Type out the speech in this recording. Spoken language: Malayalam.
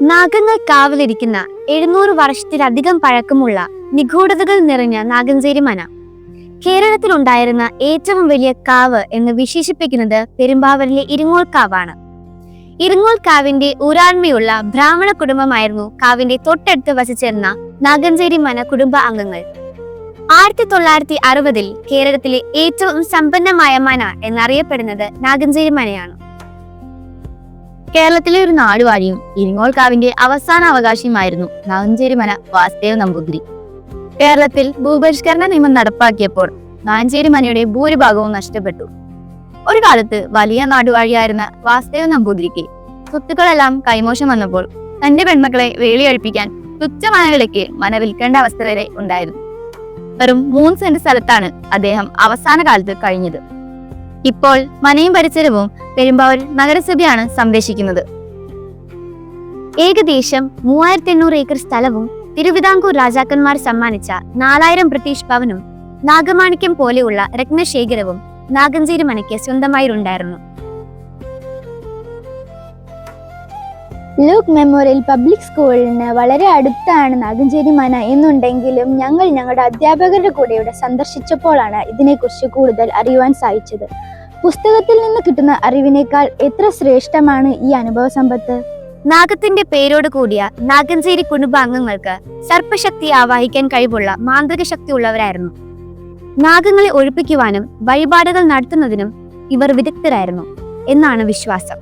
നാഗങ്ങൾ കാവലിരിക്കുന്ന 700 വർഷത്തിലധികം പഴക്കമുള്ള നിഗൂഢതകൾ നിറഞ്ഞ നാഗഞ്ചേരി മന. കേരളത്തിലുണ്ടായിരുന്ന ഏറ്റവും വലിയ കാവ് എന്ന് വിശേഷിപ്പിക്കുന്നത് പെരുമ്പാവൂരിലെ ഇരിങ്ങോൾ കാവാണ്. ഇരിങ്ങോൾ കാവിന്റെ ഊരാൺമയുള്ള ബ്രാഹ്മണ കുടുംബമായിരുന്നു കാവിന്റെ തൊട്ടടുത്ത് വസിച്ചിരുന്ന നാഗഞ്ചേരി മന കുടുംബ അംഗങ്ങൾ. 1960-ൽ കേരളത്തിലെ ഏറ്റവും സമ്പന്നമായ മന എന്നറിയപ്പെടുന്നത് നാഗഞ്ചേരി മനയാണ്. കേരളത്തിലെ ഒരു നാടുവാഴിയും ഇരിങ്ങോൾ കാവിന്റെ അവസാന അവകാശിയുമായിരുന്നു നാഗഞ്ചേരി മന വാസുദേവ നമ്പൂതിരി. കേരളത്തിൽ ഭൂപരിഷ്കരണ നിയമം നടപ്പാക്കിയപ്പോൾ നാഗഞ്ചേരി മനയുടെ ഭൂരിഭാഗവും നഷ്ടപ്പെട്ടു. ഒരു കാലത്ത് വലിയ നാടുവാഴിയായിരുന്ന വാസുദേവ നമ്പൂതിരിക്ക് സ്വത്തുക്കളെല്ലാം കൈമോശം വന്നപ്പോൾ തന്റെ പെൺമക്കളെ വേളിയഴിപ്പിക്കാൻ തുച്ഛമായ വിലയ്ക്ക് മന വിൽക്കേണ്ട അവസ്ഥ വരെ ഉണ്ടായിരുന്നു. വെറും 3 സെന്റ് സ്ഥലത്താണ് അദ്ദേഹം അവസാന കാലത്ത് കഴിഞ്ഞത്. ഇപ്പോൾ മനയും പരിസരവും പെരുമ്പാവൂർ നഗരസഭയാണ് സംരക്ഷിക്കുന്നത്. ഏകദേശം 3800 ഏക്കർ സ്ഥലവും തിരുവിതാംകൂർ രാജാക്കന്മാർ സമ്മാനിച്ച 4000 ബ്രിട്ടീഷ് പവനും നാഗമാണിക്യം പോലെയുള്ള രത്നശേഖരവും നാഗഞ്ചേരി മനയ്ക്ക് സ്വന്തമായിട്ടുണ്ടായിരുന്നു. ലൂക്ക് മെമ്മോറിയൽ പബ്ലിക് സ്കൂളിന് വളരെ അടുത്താണ് നാഗഞ്ചേരി മന എന്നുണ്ടെങ്കിലും ഞങ്ങൾ ഞങ്ങളുടെ അധ്യാപകരുടെ കൂടെ ഇവിടെ സന്ദർശിച്ചപ്പോഴാണ് ഇതിനെക്കുറിച്ച് കൂടുതൽ അറിയുവാൻ സാധിച്ചത്. പുസ്തകത്തിൽ നിന്ന് കിട്ടുന്ന അറിവിനേക്കാൾ എത്ര ശ്രേഷ്ഠമാണ് ഈ അനുഭവ സമ്പത്ത്. നാഗത്തിന്റെ പേരോട് കൂടിയ നാഗഞ്ചേരി കുടുംബാംഗങ്ങൾക്ക് സർപ്പശക്തി ആവാഹിക്കാൻ കഴിവുള്ള മാന്ത്രിക ശക്തി ഉള്ളവരായിരുന്നു. നാഗങ്ങളെ ഒഴിപ്പിക്കുവാനും വഴിപാടുകൾ നടത്തുന്നതിനും ഇവർ വിദഗ്ധരായിരുന്നു എന്നാണ് വിശ്വാസം.